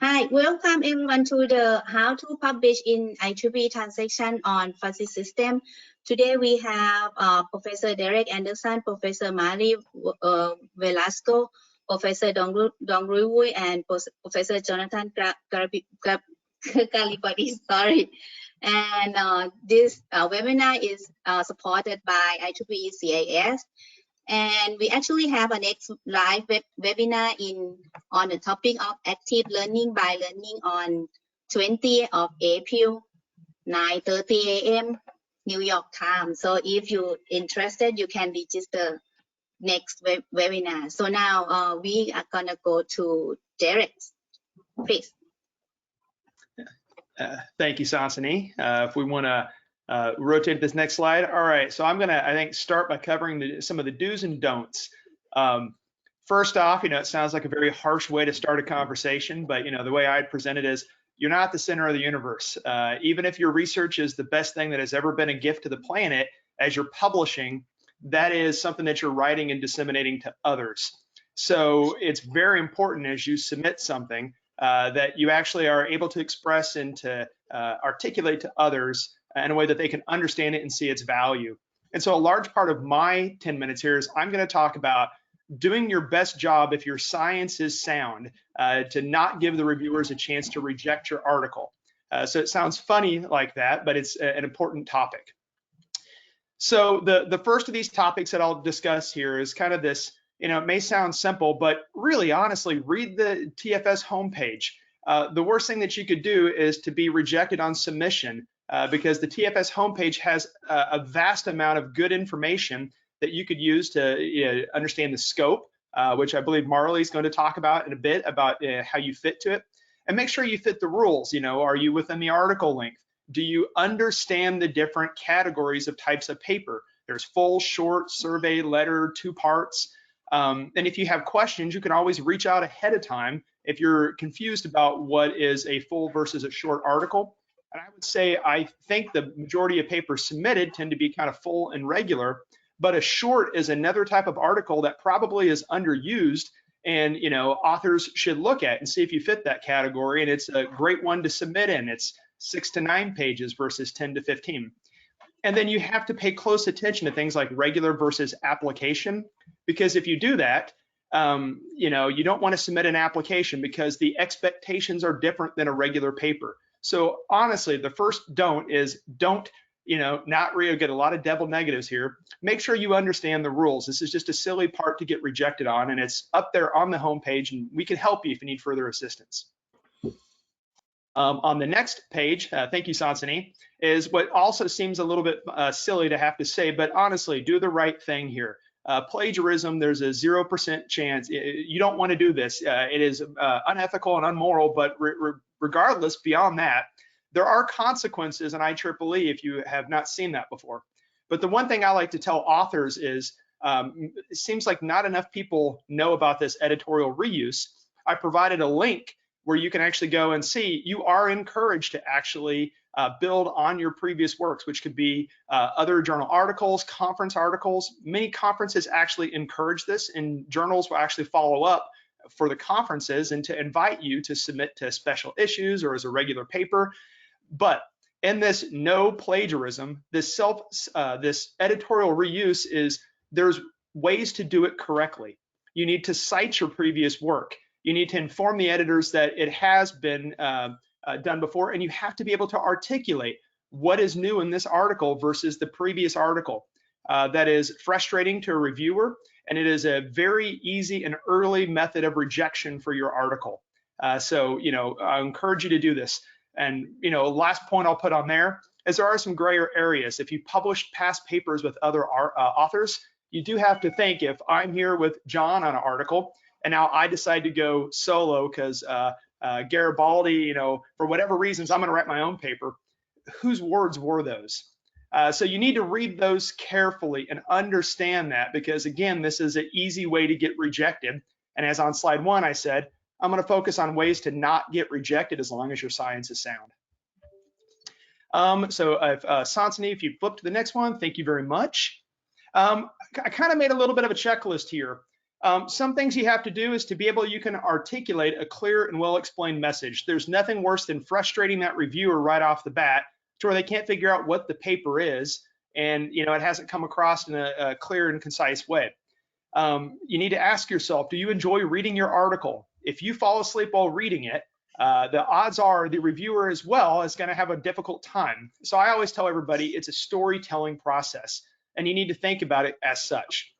Hi, welcome everyone to the How to Publish in IEEE Transaction on Fuzzy System. Today we have Professor Derek Anderson, Professor Marley Vellasco, Professor Dongrui Wu, and Professor Jonathan Garibaldi. Sorry. And this webinar is supported by IEEE CIS. And we actually have a next live webinar on the topic of active learning by learning on 20th of April, 9:30 a.m. New York time. So if you're interested, you can register next webinar. So now we are gonna go to Derek, please. Thank you, Sansani. If we want to rotate this next slide. All right, so I'm gonna, I think, start by covering some of the do's and don'ts. First off, it sounds like a very harsh way to start a conversation, but the way I'd present it is, you're not the center of the universe. Even if your research is the best thing that has ever been a gift to the planet, as you're publishing, that is something that you're writing and disseminating to others. So it's very important as you submit something that you actually are able to express and to articulate to others in a way that they can understand it and see its value. And so a large part of my 10 minutes here is I'm going to talk about doing your best job if your science is sound to not give the reviewers a chance to reject your article. So it sounds funny like that, but it's an important topic. So the first of these topics that I'll discuss here is kind of this, it may sound simple, but really honestly, read the TFS homepage. The worst thing that you could do is to be rejected on submission because the TFS homepage has a vast amount of good information that you could use to understand the scope, which I believe Marley is going to talk about in a bit about how you fit to it. And make sure you fit the rules. Are you within the article length? Do you understand the different categories of types of paper? There's full, short, survey, letter, 2 parts. And if you have questions, you can always reach out ahead of time if you're confused about what is a full versus a short article. And I would say I think the majority of papers submitted tend to be kind of full and regular, but a short is another type of article that probably is underused and authors should look at and see if you fit that category. And it's a great one to submit in. It's 6 to 9 pages versus 10 to 15. And then you have to pay close attention to things like regular versus application, because if you do that, you don't want to submit an application because the expectations are different than a regular paper. So honestly, the first don't is don't, not really get a lot of double negatives here. Make sure you understand the rules. This is just a silly part to get rejected on, and it's up there on the homepage, and we can help you if you need further assistance. On the next page, thank you, Sansani, is what also seems a little bit silly to have to say, but honestly, do the right thing here. Plagiarism, there's a 0% chance. You don't want to do this. It is unethical and unmoral, but regardless, beyond that, there are consequences in IEEE if you have not seen that before. But the one thing I like to tell authors is, it seems like not enough people know about this editorial reuse. I provided a link where you can actually go and see you are encouraged to actually build on your previous works, which could be other journal articles, conference articles. Many conferences actually encourage this, and journals will actually follow up for the conferences and to invite you to submit to special issues or as a regular paper. But in this no plagiarism, this editorial reuse is, there's ways to do it correctly. You need to cite your previous work. You need to inform the editors that it has been done before, and you have to be able to articulate what is new in this article versus the previous article. That is frustrating to a reviewer, and it is a very easy and early method of rejection for your article. So I encourage you to do this. And last point I'll put on there is there are some grayer areas. If you published past papers with other authors, you do have to think, if I'm here with John on an article, and now I decide to go solo because Garibaldi, for whatever reasons, I'm going to write my own paper. Whose words were those? So you need to read those carefully and understand that, because again, this is an easy way to get rejected. And as on slide 1, I said, I'm going to focus on ways to not get rejected as long as your science is sound. Sansani, if you flip to the next one, thank you very much. I kind of made a little bit of a checklist here. Some things you have to do is to be able, you can articulate a clear and well-explained message. There's nothing worse than frustrating that reviewer right off the bat to where they can't figure out what the paper is, and it hasn't come across in a clear and concise way. You need to ask yourself, do you enjoy reading your article? If you fall asleep while reading it, the odds are the reviewer as well is going to have a difficult time. So I always tell everybody it's a storytelling process, and you need to think about it as such.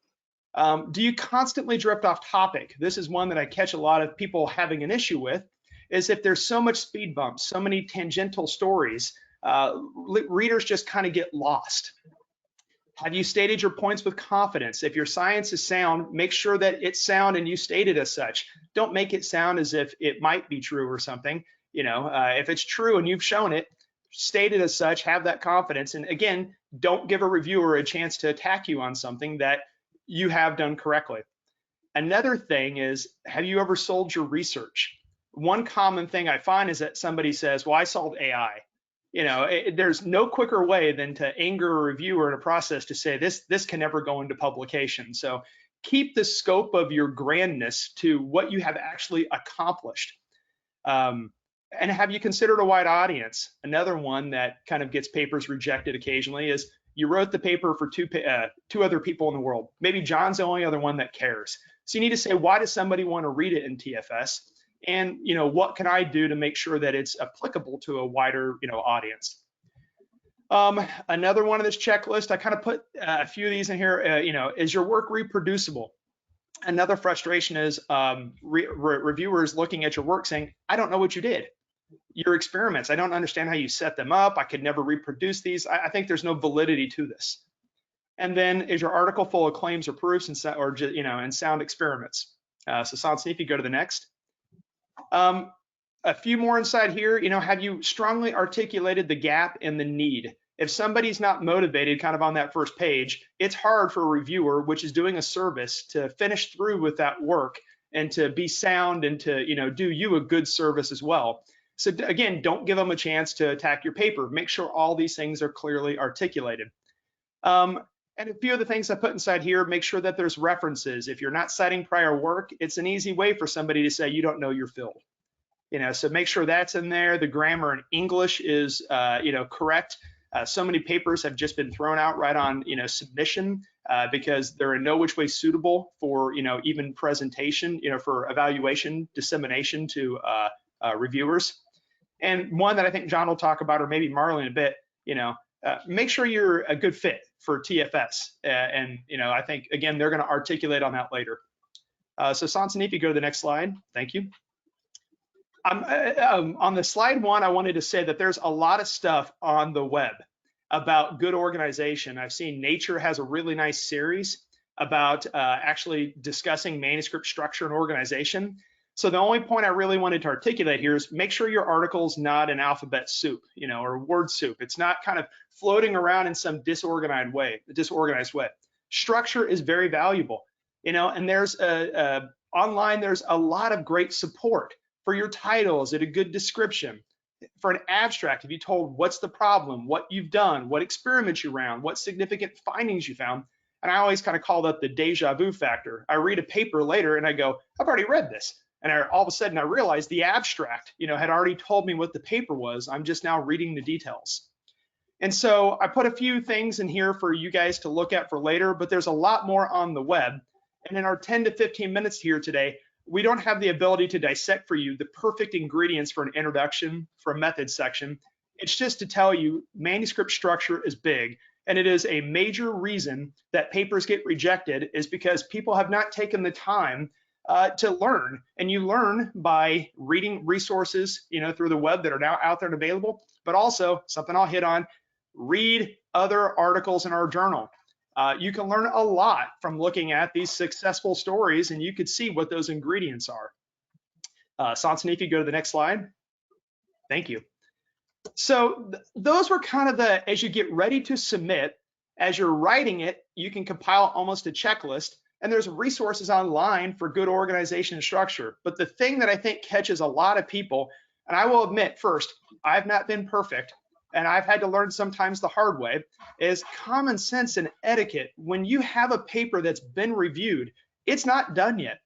Do you constantly drift off topic? This is one that I catch a lot of people having an issue with, is if there's so much speed bumps, so many tangential stories, readers just kind of get lost. Have you stated your points with confidence? If your science is sound, make sure that it's sound and you state it as such. Don't make it sound as if it might be true or something. If it's true and you've shown it, state it as such, have that confidence. And again, don't give a reviewer a chance to attack you on something that you have done correctly. Another thing is, have you ever sold your research? One common thing I find is that somebody says, well, I sold AI. There's no quicker way than to anger a reviewer in a process to say this can never go into publication. So keep the scope of your grandness to what you have actually accomplished. And have you considered a wide audience? Another one that kind of gets papers rejected occasionally is you wrote the paper for two other people in the world. Maybe John's the only other one that cares. So you need to say, why does somebody want to read it in TFS? And what can I do to make sure that it's applicable to a wider audience? Another one of this checklist, I kind of put a few of these in here. Is your work reproducible? Another frustration is reviewers looking at your work saying, I don't know what you did. Your experiments, I don't understand how you set them up. I could never reproduce these. I think there's no validity to this. And then, is your article full of claims or proofs and sound experiments? So Sansa, if you go to the next. A few more inside here, have you strongly articulated the gap and the need? If somebody's not motivated kind of on that first page, it's hard for a reviewer, which is doing a service, to finish through with that work and to be sound and to, do you a good service as well. So again, don't give them a chance to attack your paper. Make sure all these things are clearly articulated. And a few of the things I put inside here, make sure that there's references. If you're not citing prior work, it's an easy way for somebody to say you don't know your field. So make sure that's in there. The grammar in English is, correct. So many papers have just been thrown out right on, submission because they're in no which way suitable for, even presentation, for evaluation, dissemination to reviewers. And one that I think John will talk about, or maybe Marley in a bit, make sure you're a good fit for TFS. And I think, again, they're going to articulate on that later. So Sansa, if you go to the next slide, thank you. On the slide one, I wanted to say that there's a lot of stuff on the web about good organization. I've seen Nature has a really nice series about actually discussing manuscript structure and organization. So the only point I really wanted to articulate here is make sure your article's not an alphabet soup, or word soup. It's not kind of floating around in some disorganized way. Structure is very valuable, and there's online, there's a lot of great support for your titles, a good description. For an abstract, if you told what's the problem, what you've done, what experiments you ran, what significant findings you found. And I always kind of call that the deja vu factor. I read a paper later and I go, I've already read this. And all of a sudden I realized the abstract, had already told me what the paper was. I'm just now reading the details. And so I put a few things in here for you guys to look at for later, but there's a lot more on the web. And in our 10 to 15 minutes here today, we don't have the ability to dissect for you the perfect ingredients for an introduction, for a method section. It's just to tell you manuscript structure is big, and it is a major reason that papers get rejected is because people have not taken the time to learn. And you learn by reading resources, through the web that are now out there and available, but also something I'll hit on, read other articles in our journal. You can learn a lot from looking at these successful stories, and you could see what those ingredients are. Sansa, if you go to the next slide. Thank you. So those were kind of as you get ready to submit, as you're writing it, you can compile almost a checklist, and there's resources online for good organization and structure. But the thing that I think catches a lot of people, and I will admit first, I've not been perfect, and I've had to learn sometimes the hard way, is common sense and etiquette. When you have a paper that's been reviewed, it's not done yet.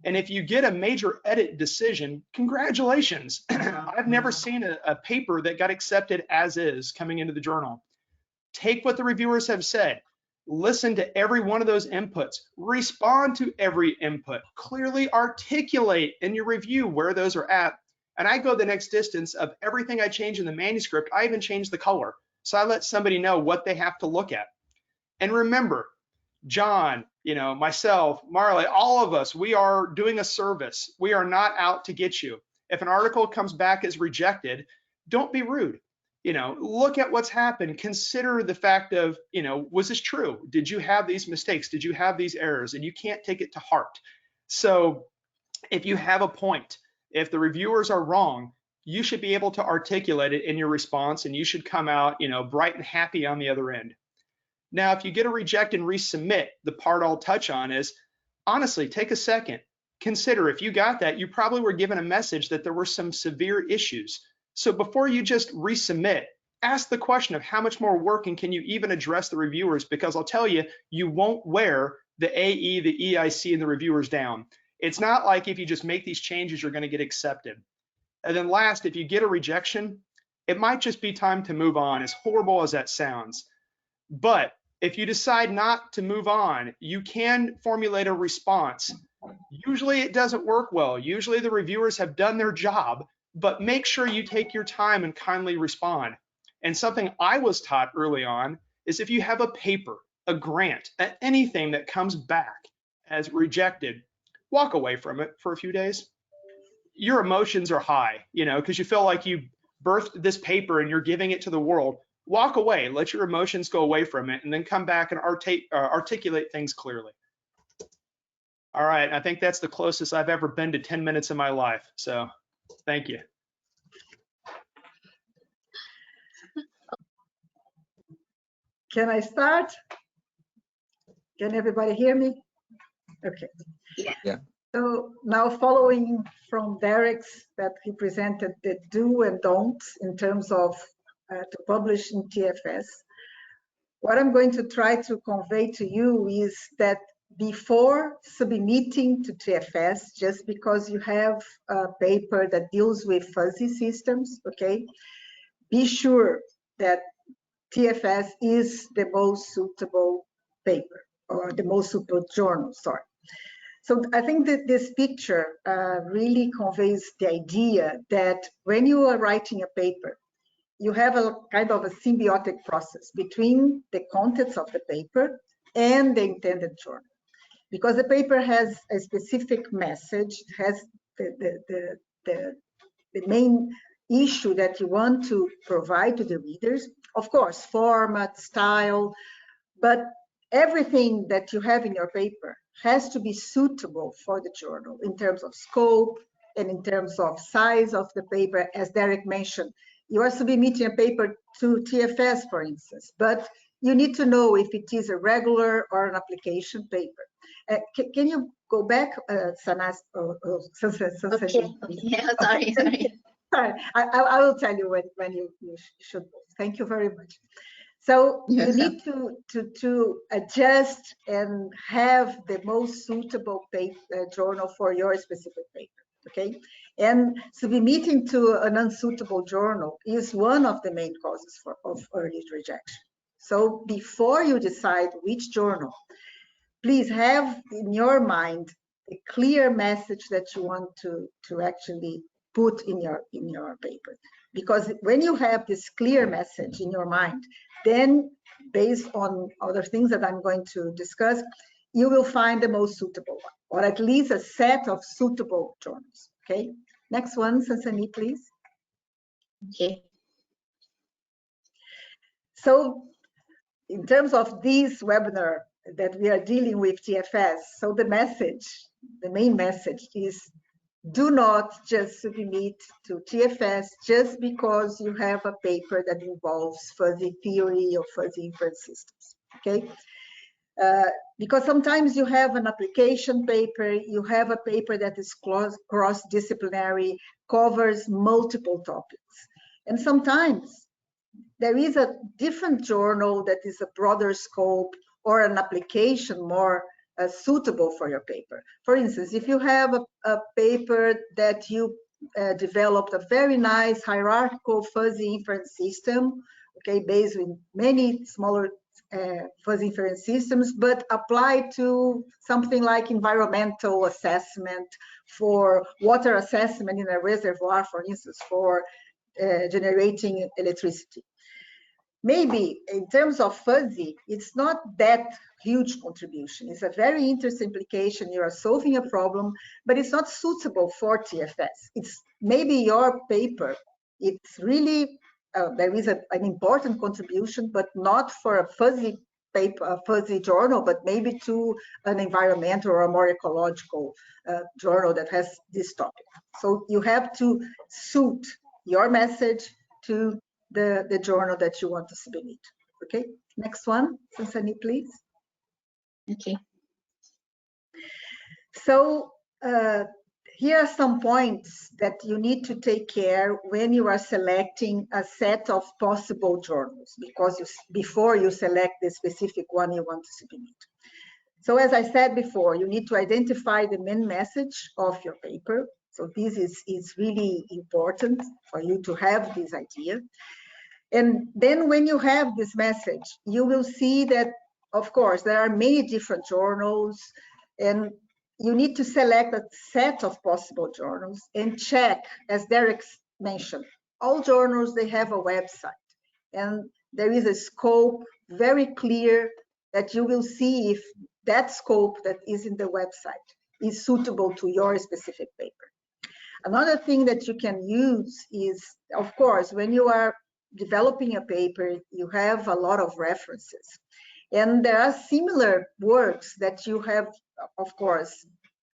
And if you get a major edit decision, congratulations. I've never seen a paper that got accepted as is coming into the journal. Take what the reviewers have said, listen to every one of those inputs, respond to every input, clearly articulate in your review where those are at. And I go the next distance of everything I change in the manuscript. I even change the color. So I let somebody know what they have to look at. And remember, John, myself, Marley, all of us, we are doing a service. We are not out to get you. If an article comes back as rejected, don't be rude. Look at what's happened. Consider the fact of, was this true? Did you have these mistakes? Did you have these errors? And you can't take it to heart. So if you have a point, if the reviewers are wrong, you should be able to articulate it in your response, and you should come out, bright and happy on the other end. Now, if you get a reject and resubmit, the part I'll touch on is, honestly, take a second. Consider if you got that, you probably were given a message that there were some severe issues. So before you just resubmit, ask the question of how much more work and can you even address the reviewers, because I'll tell you, you won't wear the AE, the EIC, and the reviewers down. It's not like if you just make these changes, you're going to get accepted. And then last, if you get a rejection, it might just be time to move on, as horrible as that sounds. But if you decide not to move on, you can formulate a response. Usually it doesn't work well. Usually the reviewers have done their job, but make sure you take your time and kindly respond. And something I was taught early on is if you have a paper, a grant, anything that comes back as rejected, walk away from it for a few days. Your emotions are high, because you feel like you birthed this paper and you're giving it to the world. Walk away, let your emotions go away from it, and then come back and articulate things clearly. All right, I think that's the closest I've ever been to 10 minutes in my life. So thank you. Can I start? Can everybody hear me? Okay. Yeah. So now, following from Derek's, that he presented the do and don'ts in terms of to publish in TFS, what I'm going to try to convey to you is that before submitting to TFS, just because you have a paper that deals with fuzzy systems, okay, be sure that TFS is the most suitable paper, or the most suitable journal, sorry. So I think that this picture really conveys the idea that when you are writing a paper, you have a kind of a symbiotic process between the contents of the paper and the intended journal. Because the paper has a specific message, has the main issue that you want to provide to the readers. Of course, format, style, but everything that you have in your paper has to be suitable for the journal in terms of scope and in terms of size of the paper. As Derek mentioned, you are submitting a paper to TFS, for instance, but you need to know if it is a regular or an application paper. Can you go back, Sanas? Okay. Yeah, sorry. I will tell you when you should. Thank you very much. So you need to adjust and have the most suitable paper, journal for your specific paper, okay? And submitting to an unsuitable journal is one of the main causes of early rejection. So before you decide which journal, please have in your mind a clear message that you want to actually put in your paper. Because when you have this clear message in your mind, then based on other things that I'm going to discuss, you will find the most suitable one, or at least a set of suitable journals, okay? Next one, Sansani, please. Okay. So in terms of this webinar that we are dealing with TFS, so the message, the main message is, do not just submit to TFS just because you have a paper that involves fuzzy theory or fuzzy inference systems, okay? Because sometimes you have an application paper, you have a paper that is cross-disciplinary, covers multiple topics. And sometimes there is a different journal that is a broader scope, or an application more suitable for your paper. For instance, if you have a paper that you developed a very nice hierarchical fuzzy inference system, okay, based on many smaller fuzzy inference systems, but applied to something like environmental assessment, for water assessment in a reservoir, for instance, for generating electricity. Maybe in terms of fuzzy, it's not that huge contribution. It's a very interesting application. You are solving a problem, but it's not suitable for TFS. It's maybe your paper, it's really, there is an important contribution, but not for a fuzzy paper, a fuzzy journal, but maybe to an environmental or a more ecological journal that has this topic. So you have to suit your message to the journal that you want to submit. Okay, next one, Sansani, please. Okay. So here are some points that you need to take care when you are selecting a set of possible journals, because before you select the specific one you want to submit. So as I said before, you need to identify the main message of your paper. So this is really important for you to have this idea. And then when you have this message, you will see that, of course, there are many different journals, and you need to select a set of possible journals and check, as Derek mentioned, all journals, they have a website. And there is a scope very clear that you will see if that scope that is in the website is suitable to your specific paper. Another thing that you can use is, of course, when you are developing a paper, you have a lot of references. And there are similar works that you have, of course,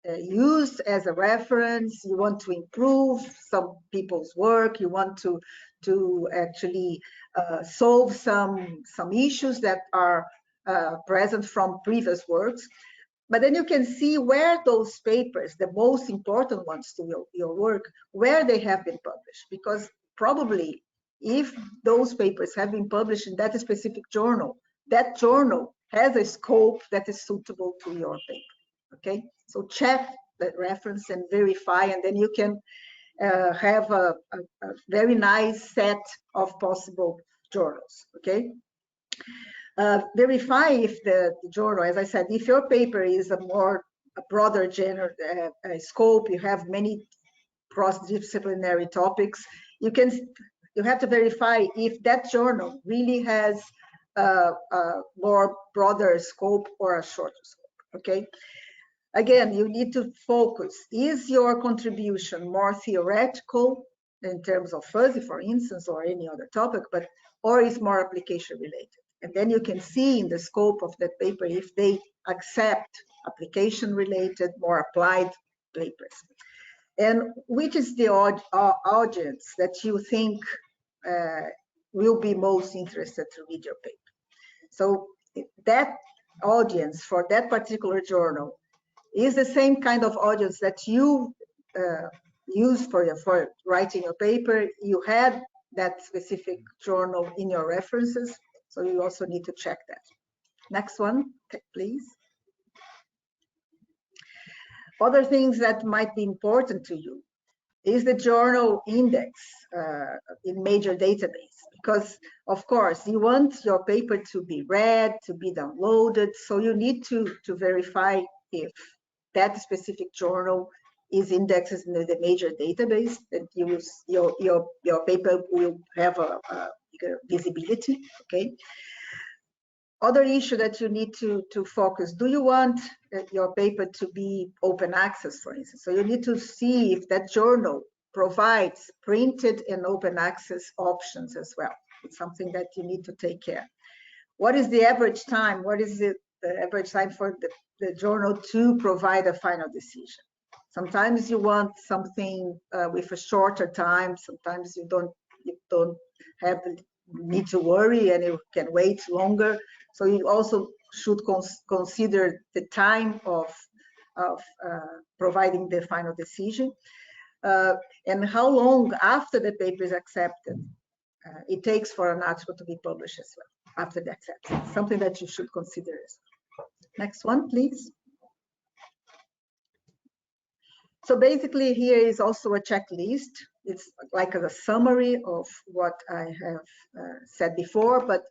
used as a reference. You want to improve some people's work. You want to actually solve some issues that are present from previous works. But then you can see where those papers, the most important ones to your work, where they have been published. Because probably if those papers have been published in that specific journal, that journal has a scope that is suitable to your paper, okay? So check that reference and verify, and then you can have a very nice set of possible journals, okay? Verify if the journal, as I said, if your paper is a broader scope, you have many cross-disciplinary topics, you have to verify if that journal really has a more broader scope or a shorter scope, okay? Again, you need to focus. Is your contribution more theoretical in terms of fuzzy, for instance, or any other topic, or is more application related? And then you can see in the scope of that paper if they accept application related, more applied papers. And which is the audience that you think will be most interested to read your paper. So that audience for that particular journal is the same kind of audience that you use for writing your paper. You had that specific journal in your references, so you also need to check that. Next one, please. Other things that might be important to you is the journal index in major database, because of course you want your paper to be read, to be downloaded, so you need to verify if that specific journal is indexed in the major database, that your paper will have a bigger visibility, okay? Other issue that you need to focus, do you want your paper to be open access, for instance? So you need to see if that journal provides printed and open access options as well. It's something that you need to take care. What is the average time? What is the average time for the journal to provide a final decision? Sometimes you want something with a shorter time. Sometimes you don't have the need to worry and you can wait longer. So you also should consider the time of providing the final decision and how long after the paper is accepted it takes for an article to be published as well after the acceptance. Something that you should consider as well. Next one, please. So basically here is also a checklist. It's like a summary of what I have said before, but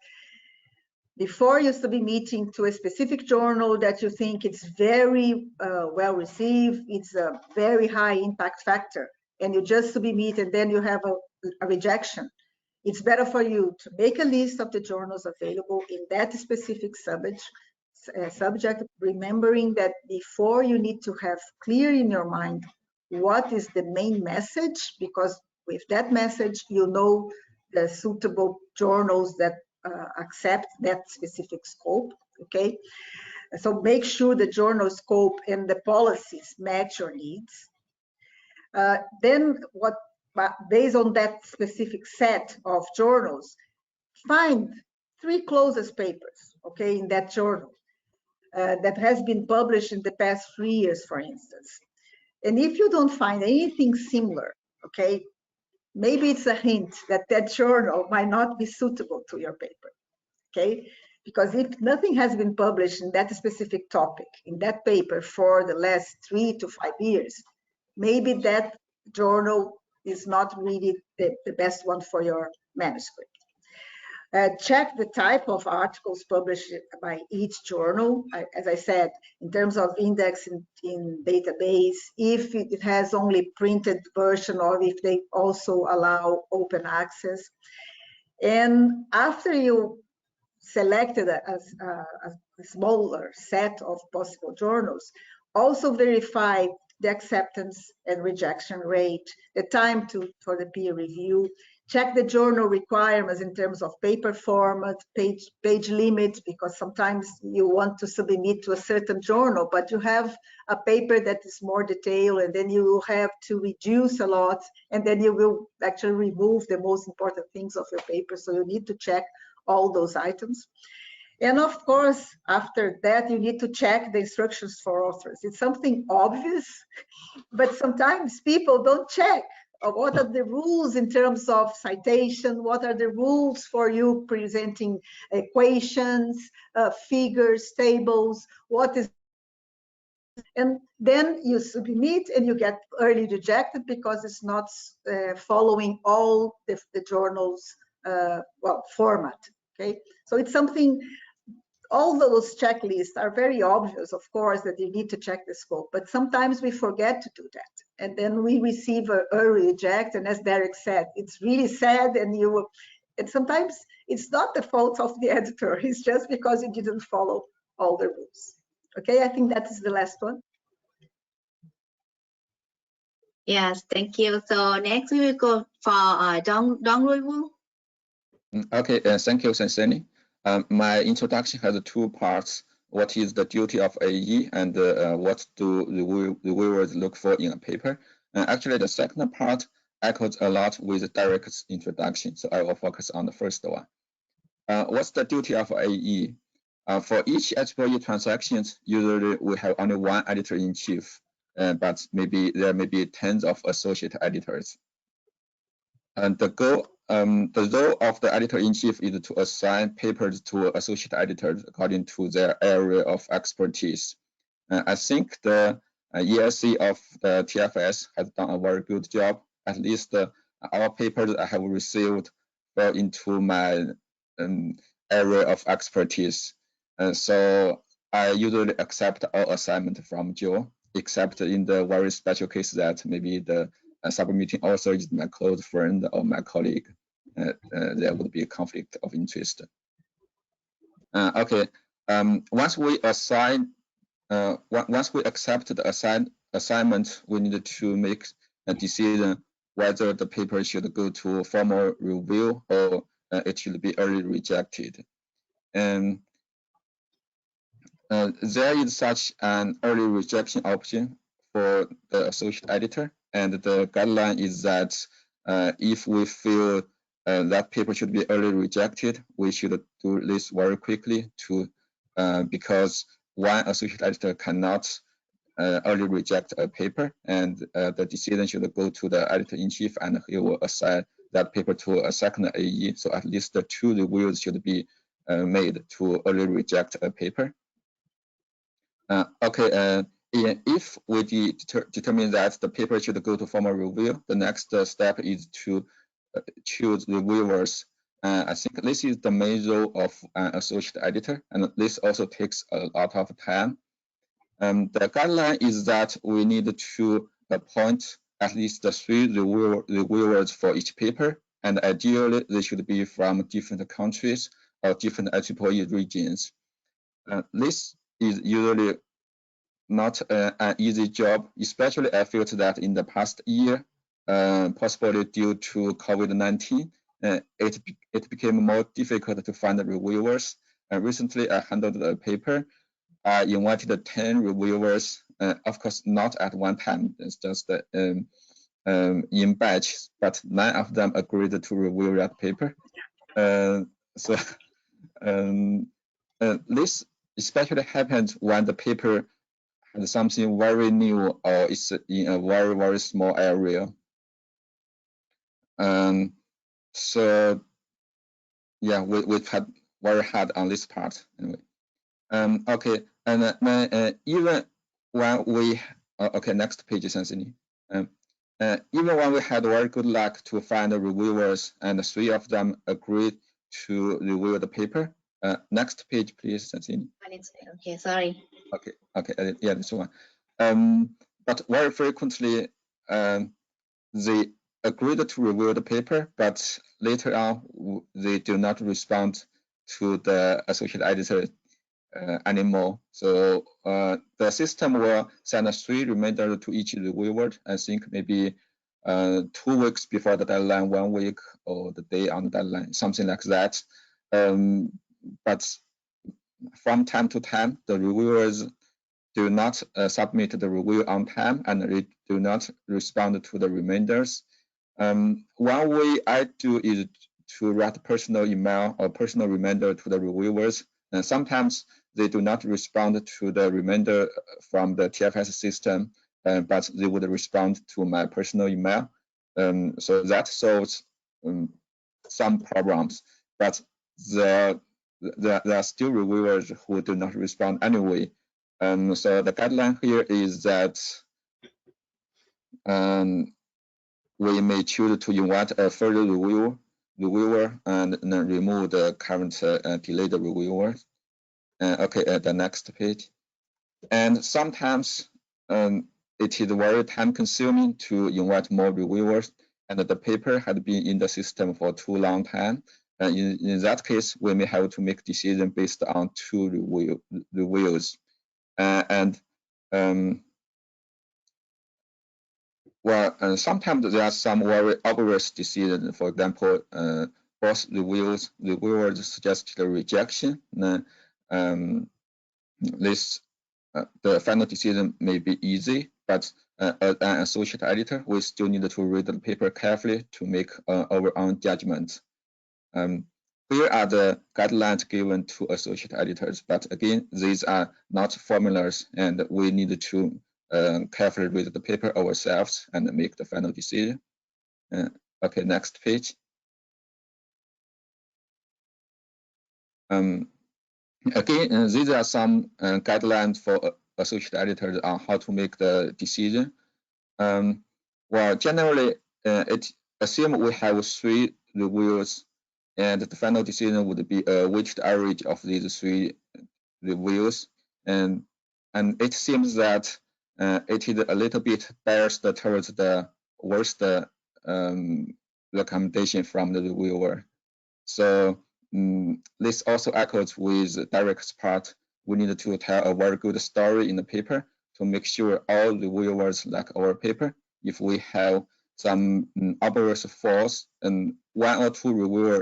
before you submit meeting to a specific journal that you think it's very well received, it's a very high impact factor, and you just submit and then you have a rejection. It's better for you to make a list of the journals available in that specific subject, remembering that before you need to have clear in your mind what is the main message, because with that message, you know the suitable journals that accept that specific scope, okay? So make sure the journal scope and the policies match your needs. Then based on that specific set of journals, find 3 closest papers, okay, in that journal that has been published in the past 3 years, for instance. And if you don't find anything similar, okay, maybe it's a hint that that journal might not be suitable to your paper, okay? Because if nothing has been published in that specific topic, in that paper for the last 3 to 5 years, maybe that journal is not really the best one for your manuscript. Check the type of articles published by each journal. As I said, in terms of index in database, if it has only printed version or if they also allow open access. And after you selected a smaller set of possible journals, also verify the acceptance and rejection rate, the time for the peer review, check the journal requirements in terms of paper format, page limit, because sometimes you want to submit to a certain journal, but you have a paper that is more detailed, and then you will have to reduce a lot, and then you will actually remove the most important things of your paper. So you need to check all those items. And of course, after that, you need to check the instructions for authors. It's something obvious, but sometimes people don't check. What are the rules in terms of citation? What are the rules for you presenting equations, figures, tables? What is, and then you submit and you get early rejected because it's not following all the journal's format. Okay, so it's something. All those checklists are very obvious, of course, that you need to check the scope, but sometimes we forget to do that. And then we receive an early reject, and as Derek said, it's really sad, and sometimes it's not the fault of the editor, it's just because you didn't follow all the rules. Okay, I think that is the last one. Yes, thank you. So next we will go for Dongrui Wu. Okay, thank you, Senseni. My introduction has 2 parts. What is the duty of AE, and what do the reviewers look for in a paper? Actually, the second part echoes a lot with Derek's introduction, so I will focus on the first one. What's the duty of AE? For each IEEE transactions, usually we have only one editor-in-chief, but maybe there may be tens of associate editors. And the role of the editor-in-chief is to assign papers to associate editors according to their area of expertise. I think the ESC of the TFS has done a very good job. At least our papers I have received fell into my area of expertise. So I usually accept all assignment from Joe, except in the very special case that maybe the submitting author is my close friend or my colleague. There would be a conflict of interest. Okay, once we accept the assignment, we need to make a decision whether the paper should go to formal review or it should be early rejected. And there is such an early rejection option for the associate editor, and the guideline is that if we feel that paper should be early rejected, we should do this very quickly because one associate editor cannot early reject a paper, and the decision should go to the editor-in-chief, and he will assign that paper to a second AE. So at least the 2 reviews should be made to early reject a paper. Okay, if we determine that the paper should go to formal review, the next step is to choose reviewers. I think this is the main role of an associate editor, and this also takes a lot of time. The guideline is that we need to appoint at least 3 reviewers for each paper, and ideally they should be from different countries or different IEEE regions. This is usually not an easy job, especially I felt that in the past year, possibly due to COVID-19, it became more difficult to find the reviewers. Recently, I handled a paper. I invited 10 reviewers, of course, not at one time, it's just in batches, but 9 of them agreed to review that paper. This especially happens when the paper has something very new or it's in a very, very small area. So yeah, we've had very hard on this part anyway. Okay, and even when we, okay, next page, Anthony. Even when we had very good luck to find the reviewers and 3 of them agreed to review the paper. Next page, please, Anthony. Okay, sorry. Okay, yeah, this one. But very frequently, they agreed to review the paper, but later on, they do not respond to the associate editor anymore. So the system will send 3 reminders to each reviewer. I think maybe 2 weeks before the deadline, 1 week, or the day on the deadline, something like that. But from time to time, the reviewers do not submit the review on time, and they do not respond to the reminders. One way I do is to write personal email or personal reminder to the reviewers, and sometimes they do not respond to the reminder from the TFS system, but they would respond to my personal email. So that solves some problems, but there are still reviewers who do not respond anyway. So the guideline here is that we may choose to invite a further reviewer and then remove the current delayed reviewer. Okay, the next page. And sometimes it is very time consuming to invite more reviewers, and the paper had been in the system for too long time. In that case, we may have to make decision based on 2 reviews. Well, sometimes there are some very obvious decisions. For example, both reviewers suggested a rejection. The final decision may be easy, but as an associate editor, we still need to read the paper carefully to make our own judgment. Here are the guidelines given to associate editors, but again, these are not formulas, and we need to carefully read the paper ourselves and make the final decision. Okay, next page. Again, these are some guidelines for associate editors on how to make the decision. Well, generally, it assumes we have 3 reviews, and the final decision would be a weighted average of these 3 reviews. And it seems that it is a little bit biased towards the worst recommendation from the reviewer. So this also echoes with Derek's part. We need to tell a very good story in the paper to make sure all reviewers like our paper. If we have some obvious faults, and 1 or 2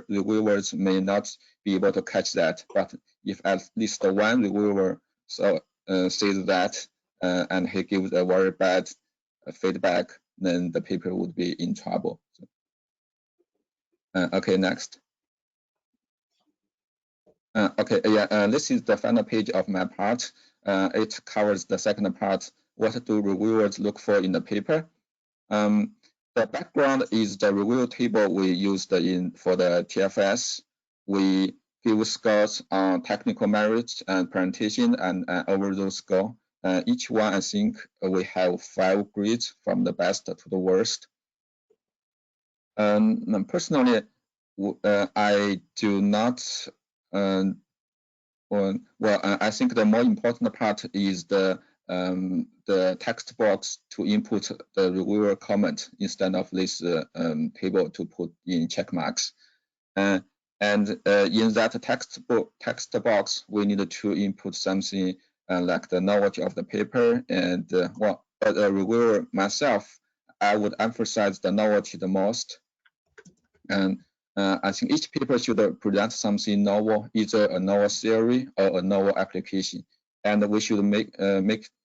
reviewers may not be able to catch that, but if at least 1 reviewer says that and he gives a very bad feedback, then the paper would be in trouble. Okay, next. Okay, yeah, this is the final page of my part. It covers the second part. What do reviewers look for in the paper? The background is the review table we used for the TFS. We give scores on technical merit and presentation and overall score. each one, I think we have 5 grades from the best to the worst. Personally, I do not. I think the more important part is the text box to input the reviewer comment instead of this table to put in check marks. And in that text box, we need to input something like the novelty of the paper. And as a reviewer myself, I would emphasize the novelty the most. And I think each paper should present something novel, either a novel theory or a novel application. And we should make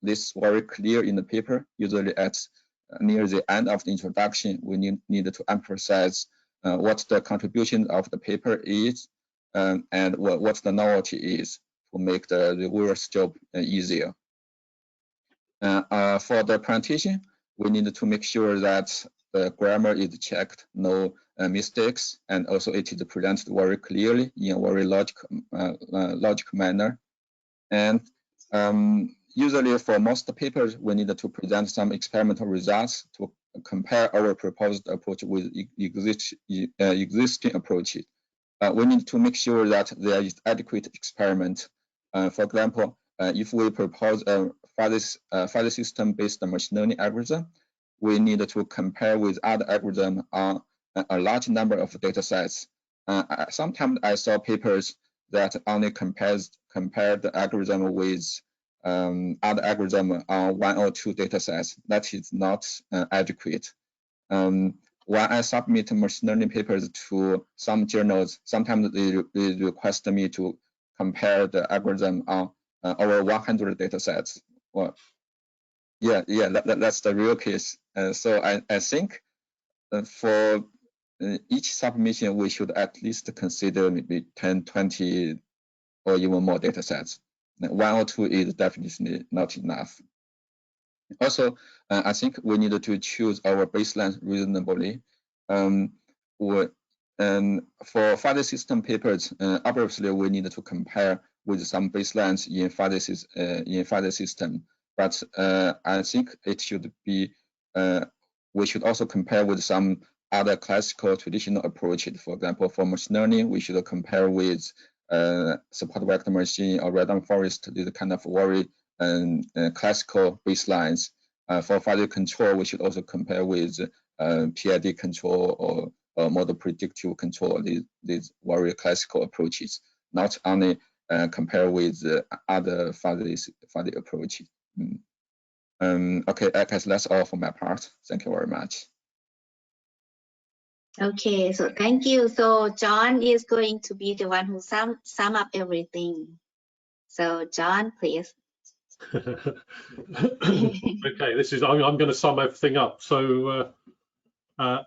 this very clear in the paper. Usually at near the end of the introduction, we need to emphasize what the contribution of the paper is and what the novelty is to make the reviewer's job easier. For the presentation, we need to make sure that the grammar is checked, no mistakes, and also it is presented very clearly in a very logical manner. And usually for most papers, we need to present some experimental results to compare our proposed approach with existing approaches. We need to make sure that there is adequate experiment. For example, if we propose a fuzzy system-based machine learning algorithm, we need to compare with other algorithms on a large number of data sets. Sometimes I saw papers that only compare the algorithm with other algorithm on 1 or 2 data sets. That is not adequate. When I submit machine learning papers to some journals, sometimes they request me to compare the algorithm on over 100 data sets. Well, that's the real case. So I think for each submission, we should at least consider maybe 10, 20, or even more data sets. 1 or 2 is definitely not enough. Also, I think we need to choose our baseline reasonably. For fuzzy system papers, obviously we need to compare with some baselines in fuzzy system. But I think it should be, we should also compare with some other classical traditional approaches. For example, for machine learning, we should compare with support vector machine or random forest, these kind of very classical baselines. For fuzzy control, we should also compare with PID control or model predictive control, these very classical approaches, not only compare with other fuzzy approaches. Okay, I guess that's all for my part. Thank you very much. Okay, so thank you. So John is going to be the one who sum up everything. So John, please. Okay, I'm going to sum everything up. So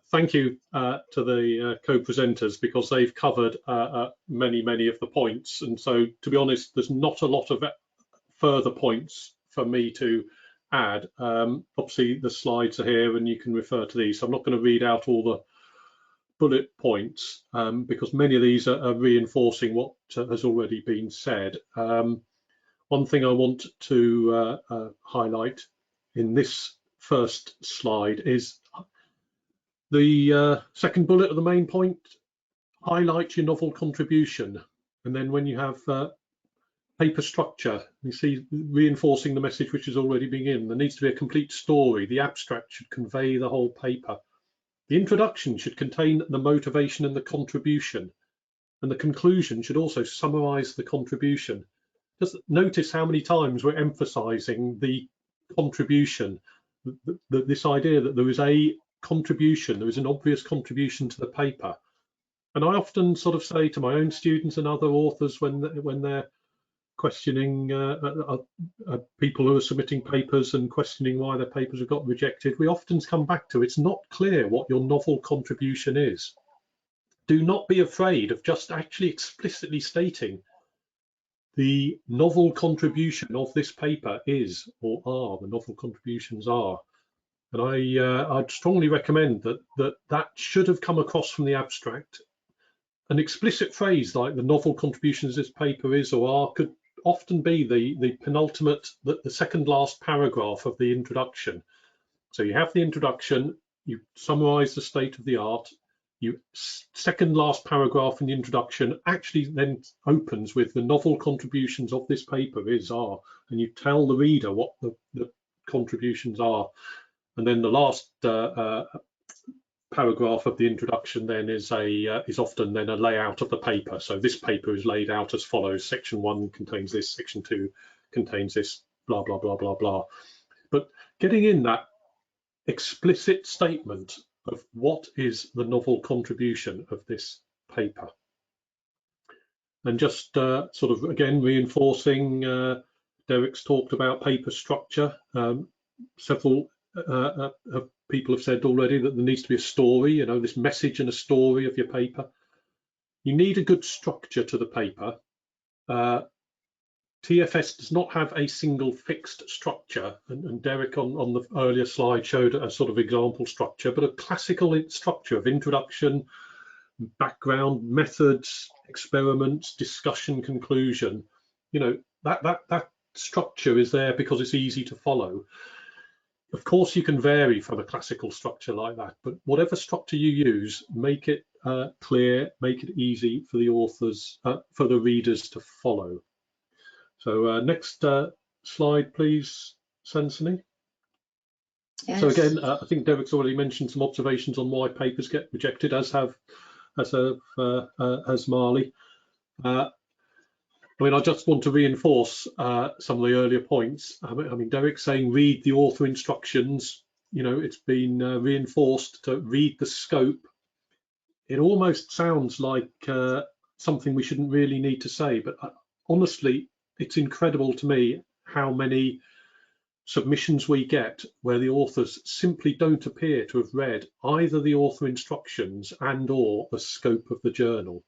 thank you to the co-presenters, because they've covered many of the points. And so, to be honest, there's not a lot of further points for me to add. Obviously, the slides are here and you can refer to these. So I'm not going to read out all the bullet points because many of these are reinforcing what has already been said. One thing I want to highlight in this first slide is the second bullet of the main point: highlight your novel contribution. And then when you have paper structure, you see reinforcing the message which has already been in. There needs to be a complete story. The abstract should convey the whole paper. The introduction should contain the motivation and the contribution. And the conclusion should also summarize the contribution. Just notice how many times we're emphasizing the contribution, this idea that there is a contribution, there is an obvious contribution to the paper. And I often sort of say to my own students and other authors when they're questioning people who are submitting papers and questioning why their papers have got rejected, we often come back to, it's not clear what your novel contribution is. Do not be afraid of just actually explicitly stating the novel contribution of this paper is, or are, the novel contributions are. And I'd strongly recommend that should have come across from the abstract. An explicit phrase like the novel contributions this paper is or are often be the penultimate, the second last paragraph of the introduction. So you have the introduction, you summarize the state of the art, you second last paragraph in the introduction actually then opens with the novel contributions of this paper are, and you tell the reader what the contributions are. And then the last paragraph of the introduction then is often then a layout of the paper. So this paper is laid out as follows: section 1 contains this, section 2 contains this, blah blah blah blah blah. But getting in that explicit statement of what is the novel contribution of this paper, and just sort of again reinforcing Derek's talked about paper structure. Several people have said already that there needs to be a story, you know, this message and a story of your paper. You need a good structure to the paper. TFS does not have a single fixed structure, and Derek on the earlier slide showed a sort of example structure, but a classical structure of introduction, background, methods, experiments, discussion, conclusion. You know, that structure is there because it's easy to follow. Of course, you can vary from a classical structure like that, but whatever structure you use, make it clear, make it easy for the authors, for the readers to follow. So next slide, please, Sansini. Yes. So again, I think Derek's already mentioned some observations on why papers get rejected, as Marley. I mean, I just want to reinforce some of the earlier points. I mean, Derek's saying read the author instructions. You know, it's been reinforced to read the scope. It almost sounds like something we shouldn't really need to say, but honestly, it's incredible to me how many submissions we get where the authors simply don't appear to have read either the author instructions and/or the scope of the journal.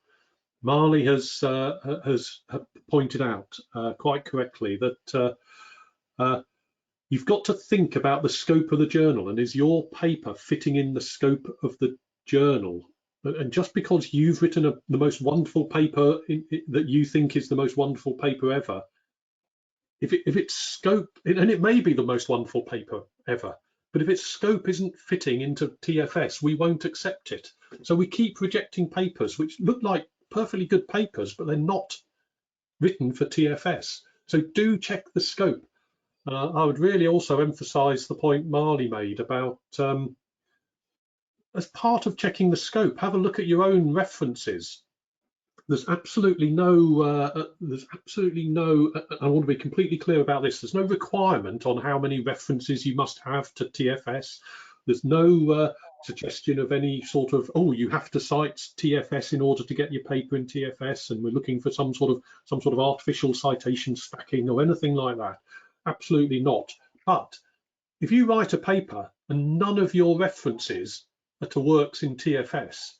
Marley has pointed out quite correctly that you've got to think about the scope of the journal, and is your paper fitting in the scope of the journal? And just because you've written the most wonderful paper that you think is the most wonderful paper ever, if its scope, and it may be the most wonderful paper ever, but if its scope isn't fitting into TFS, we won't accept it. So we keep rejecting papers which look like perfectly good papers, but they're not written for TFS. So do check the scope. I would really also emphasize the point Marley made about as part of checking the scope, have a look at your own references. There's absolutely no, I want to be completely clear about this, there's no requirement on how many references you must have to TFS. There's no suggestion of any sort of, oh, you have to cite TFS in order to get your paper in TFS, and we're looking for some sort of artificial citation stacking or anything like that. Absolutely not. But if you write a paper and none of your references are to works in TFS,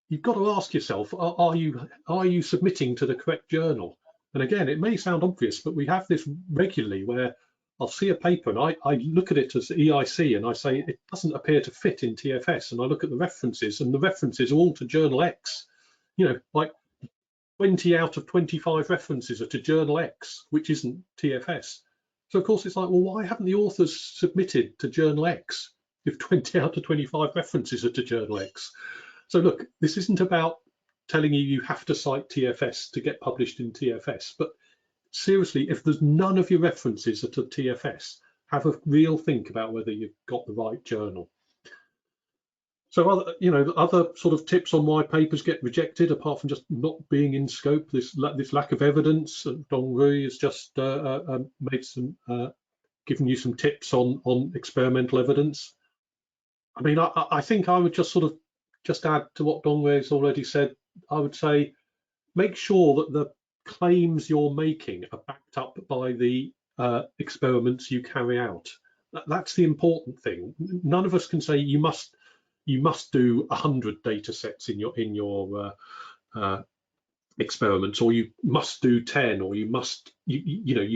you've got to ask yourself, are you submitting to the correct journal? And again, it may sound obvious, but we have this regularly where I'll see a paper and I look at it as EIC and I say it doesn't appear to fit in TFS, and I look at the references and the references are all to journal X. You know, like 20 out of 25 references are to journal X, which isn't TFS. So of course it's like, well, why haven't the authors submitted to journal X if 20 out of 25 references are to journal X? So look, this isn't about telling you have to cite TFS to get published in TFS, but seriously, if there's none of your references are to TFS, have a real think about whether you've got the right journal. So other sort of tips on why papers get rejected, apart from just not being in scope, this lack of evidence. Dongrui has just made some, given you some tips on experimental evidence. I mean, I think I would just sort of add to what Dongrui has already said. I would say, make sure that the claims you're making are backed up by the experiments you carry out. That's the important thing. None of us can say you must do 100 data sets in your experiments, or you must do 10, or you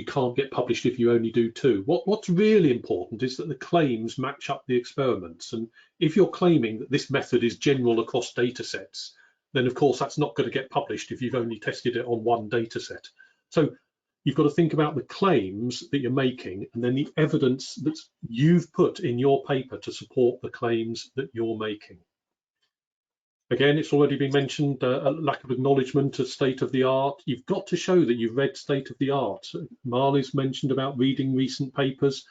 can't get published if you only do 2. What's really important is that the claims match up the experiments. And if you're claiming that this method is general across data sets, then of course that's not going to get published if you've only tested it on 1 data set. So you've got to think about the claims that you're making and then the evidence that you've put in your paper to support the claims that you're making. Again, it's already been mentioned, a lack of acknowledgement of state of the art. You've got to show that you've read state of the art. Marley's mentioned about reading recent papers.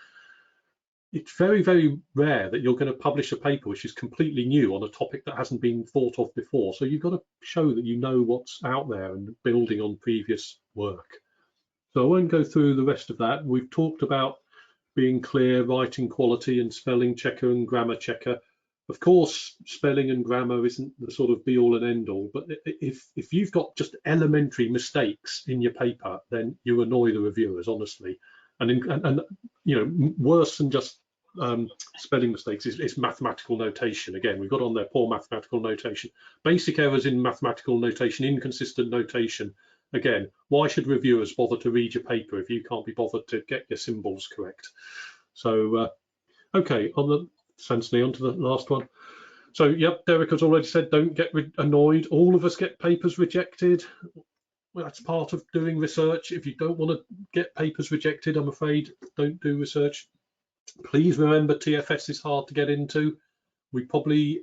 It's very, very rare that you're going to publish a paper which is completely new on a topic that hasn't been thought of before. So you've got to show that you know what's out there and building on previous work. So I won't go through the rest of that. We've talked about being clear, writing quality and spelling checker and grammar checker. Of course, spelling and grammar isn't the sort of be all and end all, but if you've got just elementary mistakes in your paper, then you annoy the reviewers, honestly. And you know, worse than just spelling mistakes is mathematical notation. Again, we've got on there poor mathematical notation, basic errors in mathematical notation, inconsistent notation. Again, why should reviewers bother to read your paper if you can't be bothered to get your symbols correct? So, okay, Sansoni, on to the last one. So, yep, Derek has already said, don't get annoyed. All of us get papers rejected. Well, that's part of doing research. If you don't want to get papers rejected, I'm afraid, don't do research. Please remember, TFS is hard to get into. We probably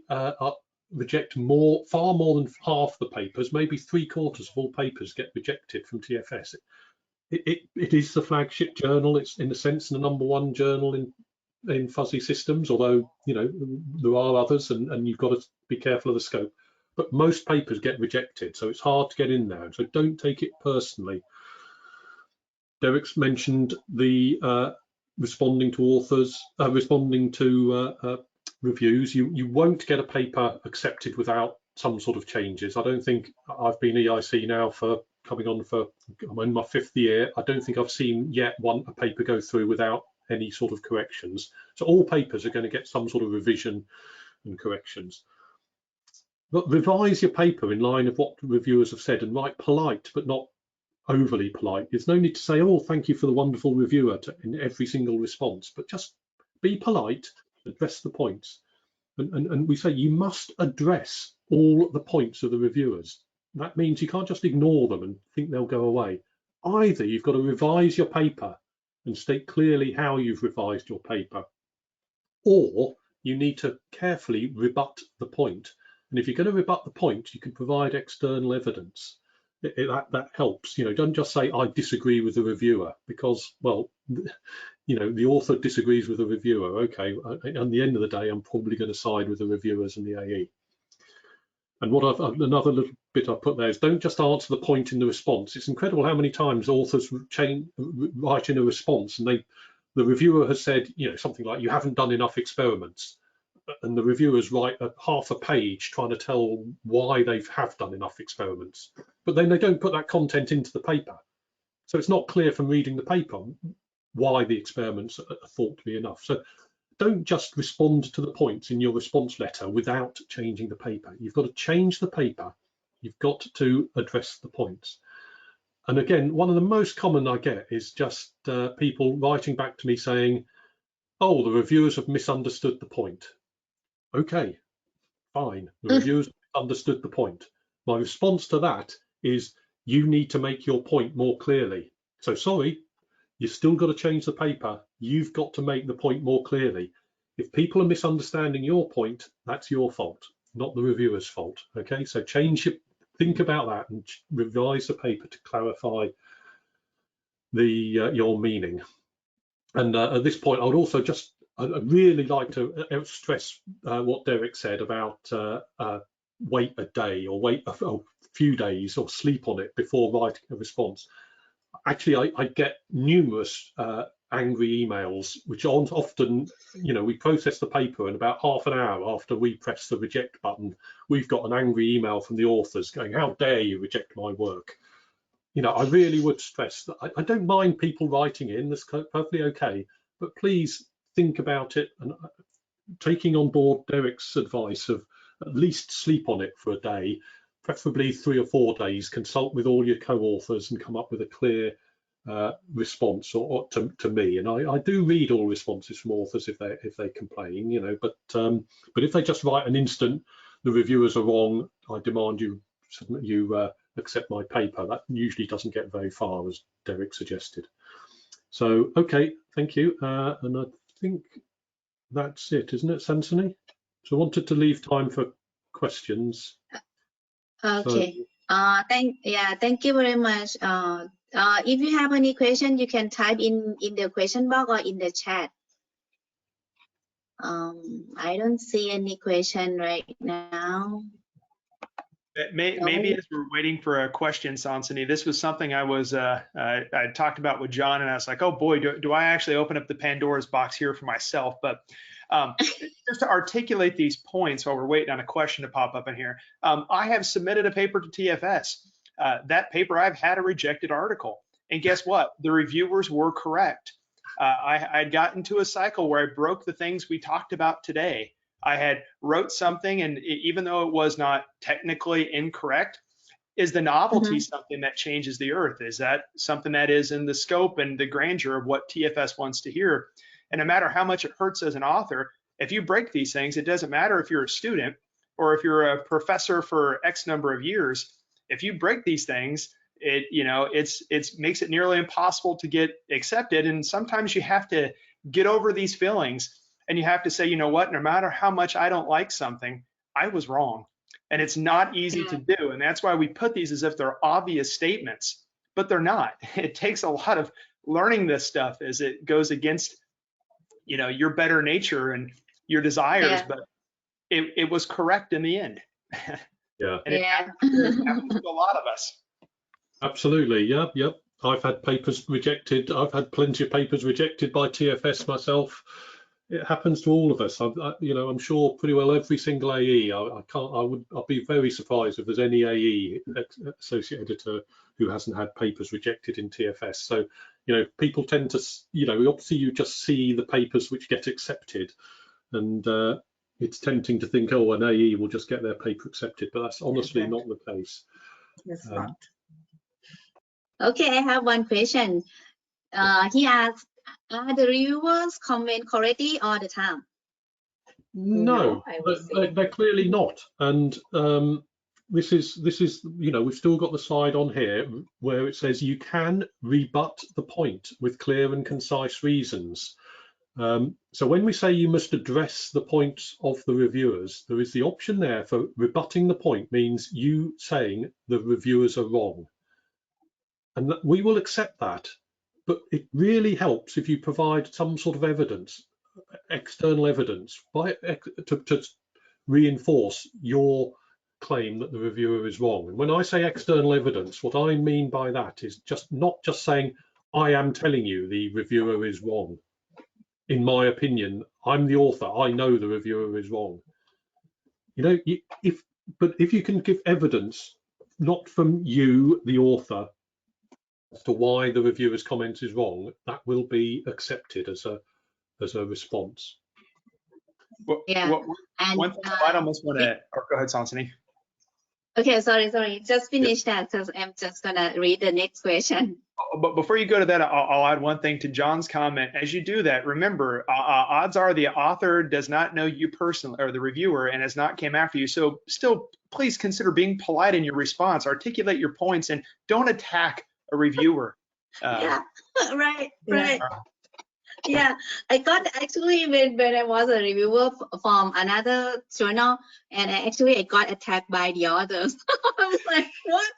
reject far more than half the papers, maybe 3/4 of all papers get rejected from TFS. It is the flagship journal. It's in a sense the #1 journal in fuzzy systems, although, you know, there are others and you've got to be careful of the scope. But most papers get rejected, so it's hard to get in there. So don't take it personally. Derek's mentioned the responding to authors, responding to reviews. You won't get a paper accepted without some sort of changes. I don't think I've been EIC now for I'm in my 5th year. I don't think I've seen yet a paper go through without any sort of corrections. So all papers are going to get some sort of revision and corrections. But revise your paper in line of what reviewers have said and write polite, but not overly polite. There's no need to say, oh, thank you for the wonderful reviewer in every single response, but just be polite, address the points. And we say you must address all the points of the reviewers. That means you can't just ignore them and think they'll go away. Either you've got to revise your paper and state clearly how you've revised your paper, or you need to carefully rebut the point. And if you're going to rebut the point, you can provide external evidence. That helps. You know, don't just say I disagree with the reviewer, because, well, you know, the author disagrees with the reviewer. Okay, at the end of the day, I'm probably going to side with the reviewers and the AE. And another little bit I put there is don't just answer the point in the response. It's incredible how many times authors write in a response and the reviewer has said, you know, something like, you haven't done enough experiments. And the reviewers write half a page trying to tell why they have done enough experiments. But then they don't put that content into the paper. So it's not clear from reading the paper why the experiments are thought to be enough. So don't just respond to the points in your response letter without changing the paper. You've got to change the paper. You've got to address the points. And again, one of the most common I get is just people writing back to me saying, oh, the reviewers have misunderstood the point. Okay, fine. The reviewers understood the point. My response to that is you need to make your point more clearly. So sorry, you've still got to change the paper. You've got to make the point more clearly. If people are misunderstanding your point, that's your fault, not the reviewer's fault. Okay, so think about that and revise the paper to clarify your meaning. And at this point, I would also I'd really like to stress what Derek said about wait a day or wait a few days or sleep on it before writing a response. Actually, I get numerous angry emails, which aren't often, you know, we process the paper and about half an hour after we press the reject button, we've got an angry email from the authors going, how dare you reject my work? You know, I really would stress that I don't mind people writing in, that's perfectly okay, but please think about it and taking on board Derek's advice of at least sleep on it for a day, preferably 3 or 4 days, consult with all your co-authors and come up with a clear response or to me. And I do read all responses from authors if they complain, you know, but if they just write an instant, the reviewers are wrong, I demand you submit accept my paper. That usually doesn't get very far, as Derek suggested. So, okay, thank you. And I think that's it, isn't it, Sansoni? So I wanted to leave time for questions. Okay. So, Thank you very much. If you have any question, you can type in the question box or in the chat. I don't see any question right now. Maybe as we're waiting for a question, Sansoni, this was something I was I talked about with John, and I was like, oh boy, do I actually open up the Pandora's box here for myself? But just to articulate these points while we're waiting on a question to pop up in here, I have submitted a paper to TFS. That paper, I've had a rejected article, and guess what? The reviewers were correct. I'd gotten to a cycle where I broke the things we talked about today. I had wrote something, and even though it was not technically incorrect, is the novelty something that changes the earth? Is that something that is in the scope and the grandeur of what TFS wants to hear? And no matter how much it hurts as an author, if you break these things, it doesn't matter if you're a student or if you're a professor for X number of years. If you break these things, it makes it nearly impossible to get accepted. And sometimes you have to get over these feelings. And you have to say, you know what, no matter how much I don't like something, I was wrong. And it's not easy to do. And that's why we put these as if they're obvious statements, but they're not. It takes a lot of learning this stuff as it goes against, your better nature and your desires, but it was correct in the end. Yeah. And it happens to a lot of us. Absolutely. Yep. I've had papers rejected. I've had plenty of papers rejected by TFS myself. It happens to all of us. I'm sure pretty well every single AE. I'll be very surprised if there's any AE associate editor who hasn't had papers rejected in TFS. So, people tend to, obviously you just see the papers which get accepted, and it's tempting to think, oh, an AE will just get their paper accepted, but that's honestly not the case. It's not. Okay, I have one question. He asks, are the reviewers comment correctly all the time? No, they're clearly not. And this is we've still got the slide on here where it says you can rebut the point with clear and concise reasons. So when we say you must address the points of the reviewers, there is the option there for rebutting the point, means you saying the reviewers are wrong. And we will accept that. But it really helps if you provide some sort of evidence, external evidence, to reinforce your claim that the reviewer is wrong. And when I say external evidence, what I mean by that is not just saying, I am telling you the reviewer is wrong. In my opinion, I'm the author, I know the reviewer is wrong. If you can give evidence, not from you, the author, as to why the reviewer's comment is wrong, that will be accepted as a response. One thing I almost want to, go ahead, Sansoni. Okay, sorry, just finish that because I'm just gonna read the next question. But before you go to that, I'll add one thing to John's comment. As you do that, remember, odds are the author does not know you personally, or the reviewer, and has not came after you. So still, please consider being polite in your response, articulate your points, and don't attack a reviewer. Right. Yeah, I got actually when I was a reviewer from another journal, and I got attacked by the authors. I was like, what?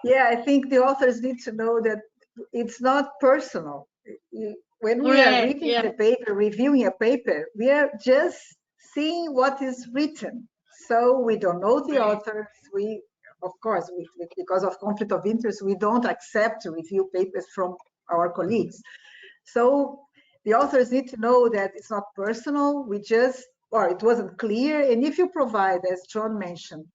Yeah, I think the authors need to know that it's not personal. When we are reading the paper, reviewing a paper, we are just seeing what is written. So we don't know the authors. Of course, because of conflict of interest, we don't accept to review papers from our colleagues. So the authors need to know that it's not personal. It wasn't clear. And if you provide, as John mentioned,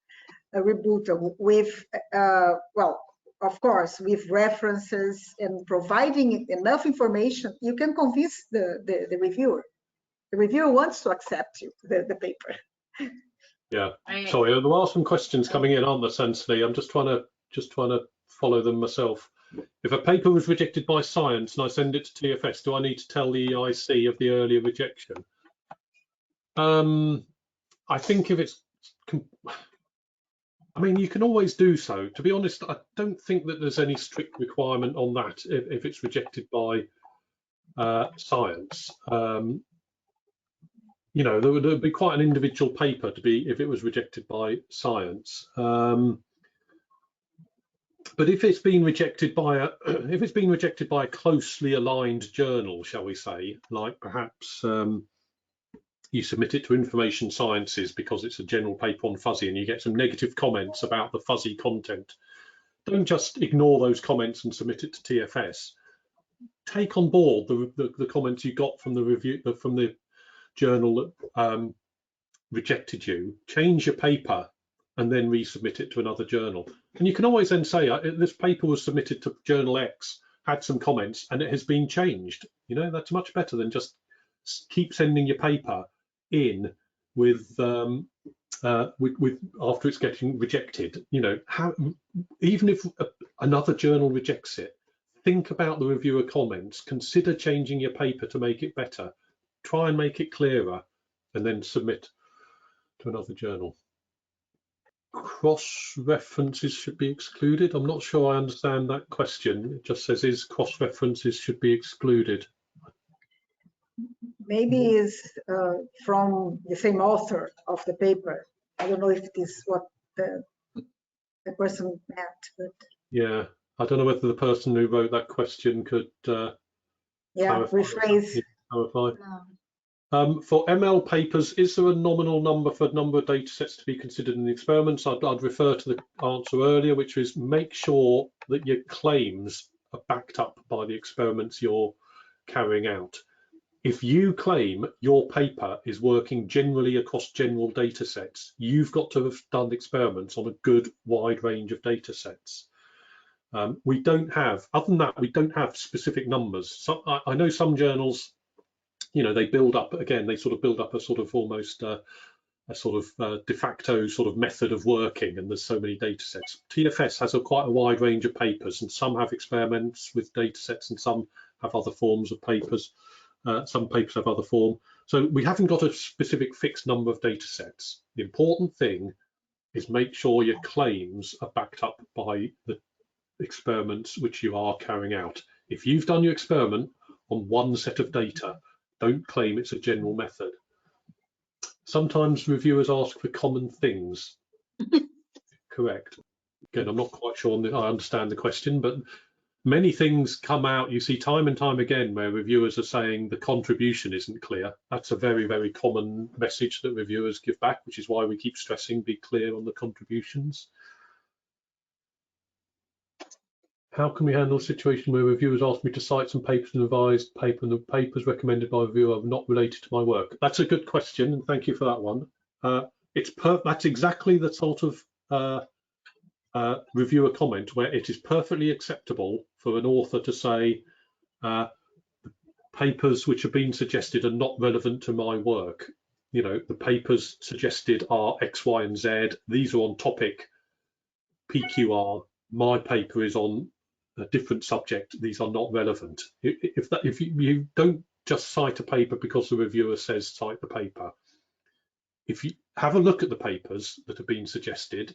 a rebuttal with, of course, with references and providing enough information, you can convince the reviewer. The reviewer wants to accept the paper. Yeah, sorry, there are some questions coming in on the Sansoni. I'm just trying to follow them myself. If a paper was rejected by science and I send it to TFS, do I need to tell the EIC of the earlier rejection? I think if it's, I mean, you can always do so. To be honest, I don't think that there's any strict requirement on that if it's rejected by science. You know, there would be quite an individual paper to be if it was rejected by science. But if it's been rejected by a closely aligned journal, shall we say, like perhaps you submit it to Information Sciences because it's a general paper on fuzzy and you get some negative comments about the fuzzy content, don't just ignore those comments and submit it to TFS. Take on board the comments you got from the review from the journal that rejected you, change your paper and then resubmit it to another journal. And you can always then say, this paper was submitted to Journal X, had some comments, and it has been changed. You know, that's much better than just keep sending your paper in with after it's getting rejected. You know, even if another journal rejects it, think about the reviewer comments, consider changing your paper to make it better, try and make it clearer, and then submit to another journal. Cross-references should be excluded. I'm not sure I understand that question. It just says, is cross-references should be excluded? Maybe is from the same author of the paper. I don't know if it is what the person meant, but yeah, I don't know whether the person who wrote that question could rephrase. Clarify. No. For ML papers, is there a nominal number for number of data sets to be considered in the experiments? I'd refer to the answer earlier, which is make sure that your claims are backed up by the experiments you're carrying out. If you claim your paper is working generally across general data sets, you've got to have done experiments on a good wide range of data sets. We don't have, other than that, we don't have specific numbers. So I know some journals, you know, they build up, again, they sort of build up a sort of almost a sort of de facto sort of method of working, and there's so many data sets. TFS has quite a wide range of papers, and some have experiments with data sets and some have other forms of papers. Some papers have other form. So we haven't got a specific fixed number of data sets. The important thing is make sure your claims are backed up by the experiments which you are carrying out. If you've done your experiment on one set of data, don't claim it's a general method. Sometimes reviewers ask for common things. Correct. Again, I'm not quite sure I understand the question, but many things come out, you see time and time again, where reviewers are saying the contribution isn't clear. That's a very, very common message that reviewers give back, which is why we keep stressing be clear on the contributions. How can we handle a situation where reviewers ask me to cite some papers and revised paper, and the papers recommended by a reviewer are not related to my work? That's a good question, and thank you for that one. That's exactly the sort of reviewer comment where it is perfectly acceptable for an author to say papers which have been suggested are not relevant to my work. You know, the papers suggested are X, Y, and Z. These are on topic PQR. My paper is on a different subject. These are not relevant. If you don't just cite a paper because the reviewer says cite the paper. If you have a look at the papers that have been suggested,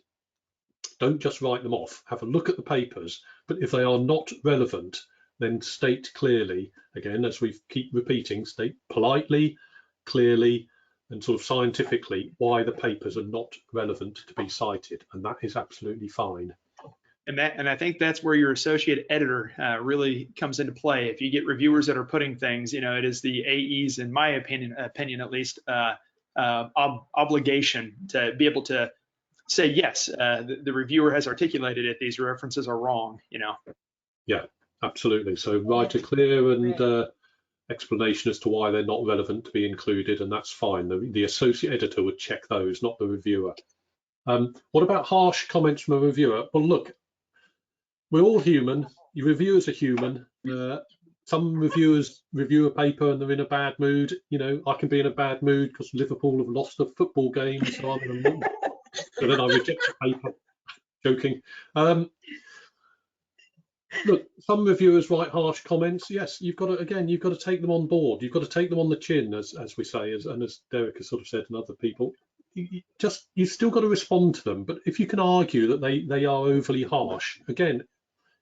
don't just write them off. Have a look at the papers, but if they are not relevant, then state clearly, again, as we keep repeating, state politely, clearly, and sort of scientifically why the papers are not relevant to be cited, and that is absolutely fine. And I think that's where your associate editor really comes into play. If you get reviewers that are putting things, you know, it is the AE's, in my opinion at least, obligation to be able to say, yes, the reviewer has articulated it, these references are wrong, you know. Yeah, absolutely. So write a clear and explanation as to why they're not relevant to be included, and that's fine. The associate editor would check those, not the reviewer. What about harsh comments from a reviewer? Well, look, we're all human. Your reviewers are human. Some reviewers review a paper and they're in a bad mood. You know, I can be in a bad mood because Liverpool have lost a football game, so I'm in a mood. So then I reject the paper. Joking. Look, some reviewers write harsh comments. Yes, you've got to take them on board. You've got to take them on the chin, as we say, and as Derek has sort of said, and other people. you still got to respond to them. But if you can argue that they are overly harsh, again,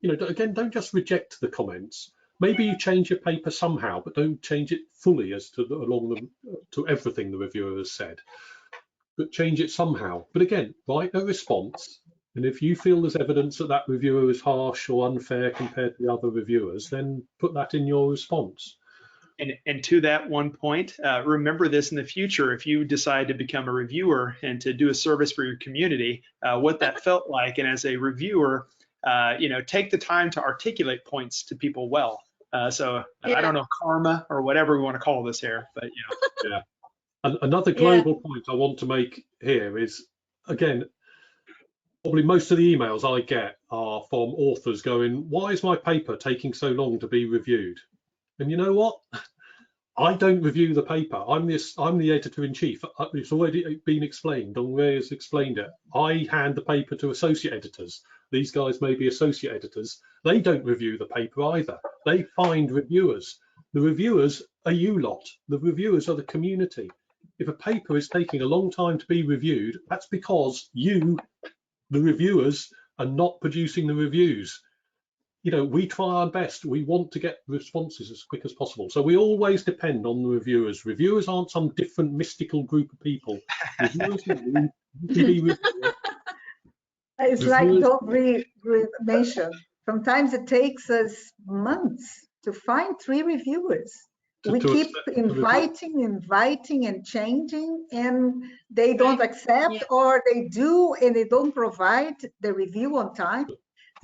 don't just reject the comments. Maybe you change your paper somehow, but don't change it fully as to to everything the reviewer has said. But change it somehow. But again, write a response. And if you feel there's evidence that reviewer is harsh or unfair compared to the other reviewers, then put that in your response. And to that one point, remember this in the future. If you decide to become a reviewer and to do a service for your community, what that felt like. And as a reviewer, take the time to articulate points to people well. So yeah. I don't know, karma or whatever we want to call this here, but Yeah. Another global point I want to make here is, again, probably most of the emails I get are from authors going, why is my paper taking so long to be reviewed? And you know what? I don't review the paper. I'm the editor-in-chief. It's already been explained. Dongrui has explained it. I hand the paper to associate editors. These guys may be associate editors. They don't review the paper either. They find reviewers. The reviewers are you lot. The reviewers are the community. If a paper is taking a long time to be reviewed, that's because you, the reviewers, are not producing the reviews. We try our best. We want to get responses as quick as possible. So we always depend on the reviewers. Reviewers aren't some different mystical group of people. Reviewers can be reviewers. It's like Dongrui mentioned. Sometimes it takes us months to find 3 reviewers. We keep inviting and changing, and they don't accept, or they do and they don't provide the review on time.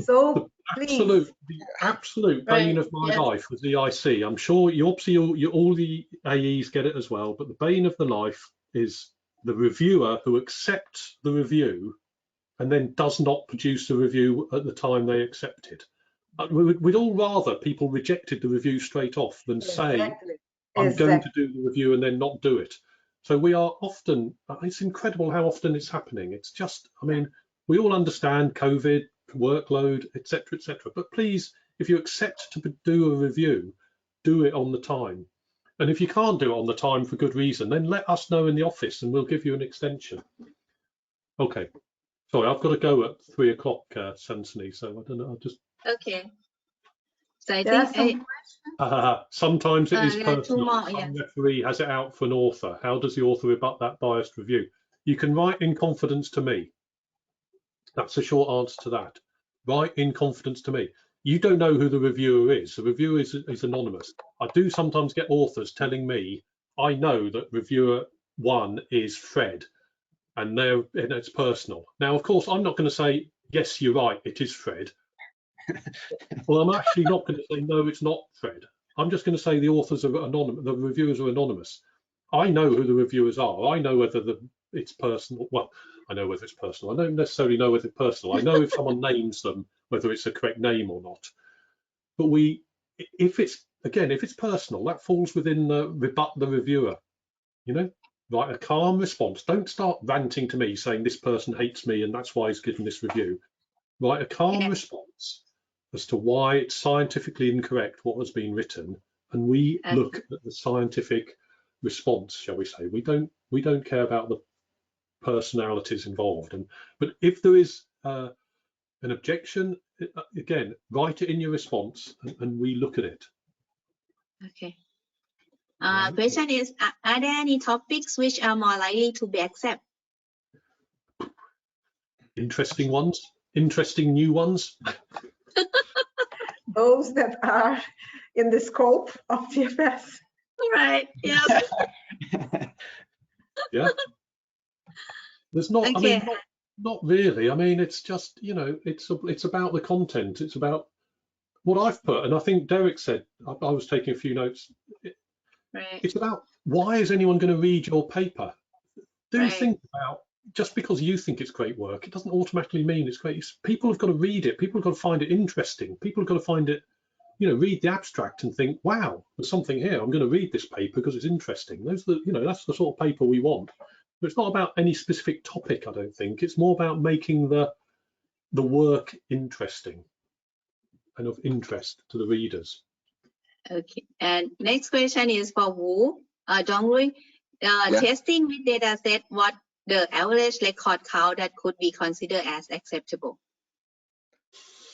So the absolute bane of my life was the IC. I'm sure all the AEs get it as well, but the bane of the life is the reviewer who accepts the review and then does not produce the review at the time they accepted. We'd all rather people rejected the review straight off than say, I'm going to do the review and then not do it. So we are often, it's incredible how often it's happening. It's just, we all understand COVID, workload, etc., etc. But please, if you accept to do a review, do it on the time. And if you can't do it on the time for good reason, then let us know in the office and we'll give you an extension. Okay. Sorry, I've got to go at 3 o'clock, Sansani, so I don't know, I'll just... Okay. So I think sometimes it is personal. Some referee has it out for an author. How does the author rebut that biased review? You can write in confidence to me. That's a short answer to that. Write in confidence to me. You don't know who the reviewer is. The reviewer is anonymous. I do sometimes get authors telling me, I know that reviewer 1 is Fred, and it's personal. Now, of course, I'm not going to say, yes, you're right, it is Fred. Well, I'm actually not going to say, no, it's not Fred. I'm just going to say the authors are anonymous, the reviewers are anonymous. I know who the reviewers are. I know whether it's personal. Well, I know whether it's personal. I don't necessarily know whether it's personal. I know if someone names them, whether it's a correct name or not. But if it's personal, that falls within the rebut the reviewer. Write a calm response. Don't start ranting to me saying this person hates me and that's why he's given this review. Write a calm response as to why it's scientifically incorrect what has been written, and we look at the scientific response, shall we say. We don't care about the personalities involved. But if there is an objection, again, write it in your response and we look at it. Okay. Question is, are there any topics which are more likely to be accepted? Interesting ones, interesting new ones. Those that are in the scope of TFS. Right. Yeah. Yeah. There's not. Okay. Not really. It's just it's about the content. It's about what I've put, and I think Derek said. I was taking a few notes. Right. It's about why is anyone going to read your paper? Think about. Just because you think it's great work, it doesn't automatically mean it's great. People have got to read it. People have got to find it interesting. People have got to find it, read the abstract and think, wow, there's something here. I'm going to read this paper because it's interesting. That's the sort of paper we want. But it's not about any specific topic, I don't think. It's more about making the work interesting and of interest to the readers. Okay. And next question is for Wu, Dongrui. Testing with data set, what the average record count that could be considered as acceptable?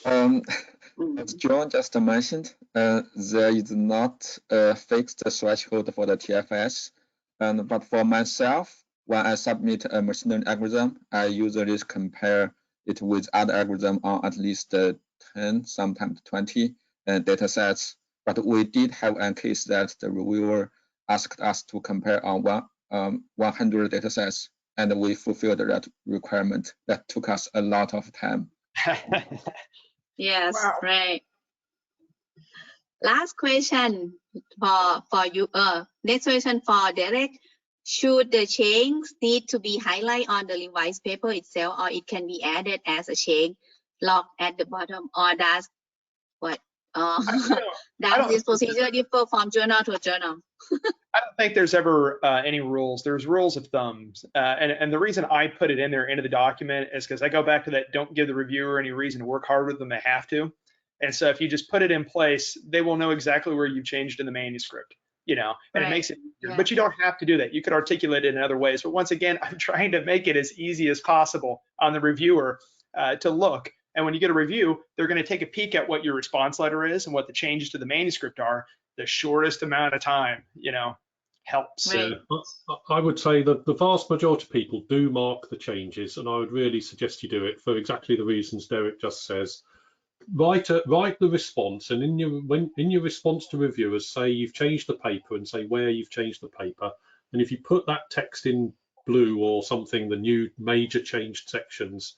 As John just mentioned, there is not a fixed threshold for the TFS. But for myself, when I submit a machine learning algorithm, I usually compare it with other algorithms on at least 10, sometimes 20 data sets. But we did have a case that the reviewer asked us to compare on 100 data sets, and we fulfilled that requirement. That took us a lot of time. Yes, Wow. right. Last question for you. Next question for Derek. Should the change need to be highlighted on the revised paper itself, or it can be added as a change log at the bottom, or does what? Does this procedure differ from journal to journal? I don't think there's ever any rules. There's rules of thumbs. And the reason I put it in there into the document is because I go back to that, don't give the reviewer any reason to work harder than they have to. And so if you just put it in place, they will know exactly where you changed in the manuscript, you know, and Right. it makes it easier. Yeah. But you don't have to do that. You could articulate it in other ways. But once again, I'm trying to make it as easy as possible on the reviewer to look. And when you get a review, they're going to take a peek at what your response letter is and what the changes to the manuscript are. The shortest amount of time, you know, helps. Right. I would say that the vast majority of people do mark the changes, and I would really suggest you do it for exactly the reasons Derek just says. Write the response, and in your response to reviewers, say you've changed the paper and say where you've changed the paper. And if you put that text in blue or something, the new major changed sections,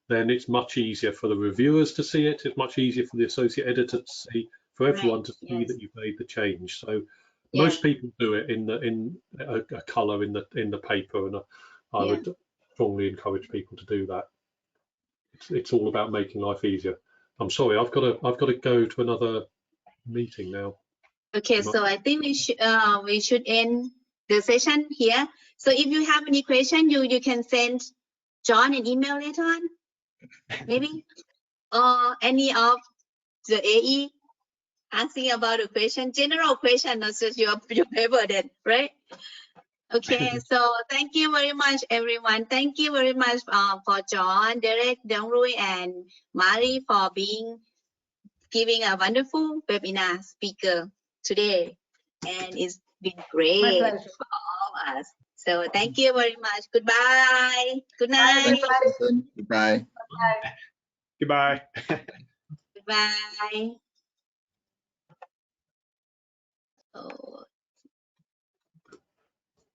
then it's much easier for the reviewers to see it. It's much easier for the associate editor to see, for everyone Right. to see Yes. that you've made the change. So Yeah. most people do it in a color in the paper, and I would strongly encourage people to do that. It's all about making life easier. I'm sorry, I've got to go to another meeting now. Okay, so I think we should end the session here. So if you have any question, you can send John an email later on, maybe, or any of the AE asking about a question, general question, not just your paper then, right? Okay, so thank you very much, everyone. Thank you very much for John, Derek, Dongrui, and Marley for giving a wonderful webinar speaker today. And it's been My great pleasure. for all of us. So thank you very much. Goodbye. Good Bye, night. everybody. Goodbye. Goodbye. Goodbye. Oh.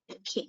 Okay.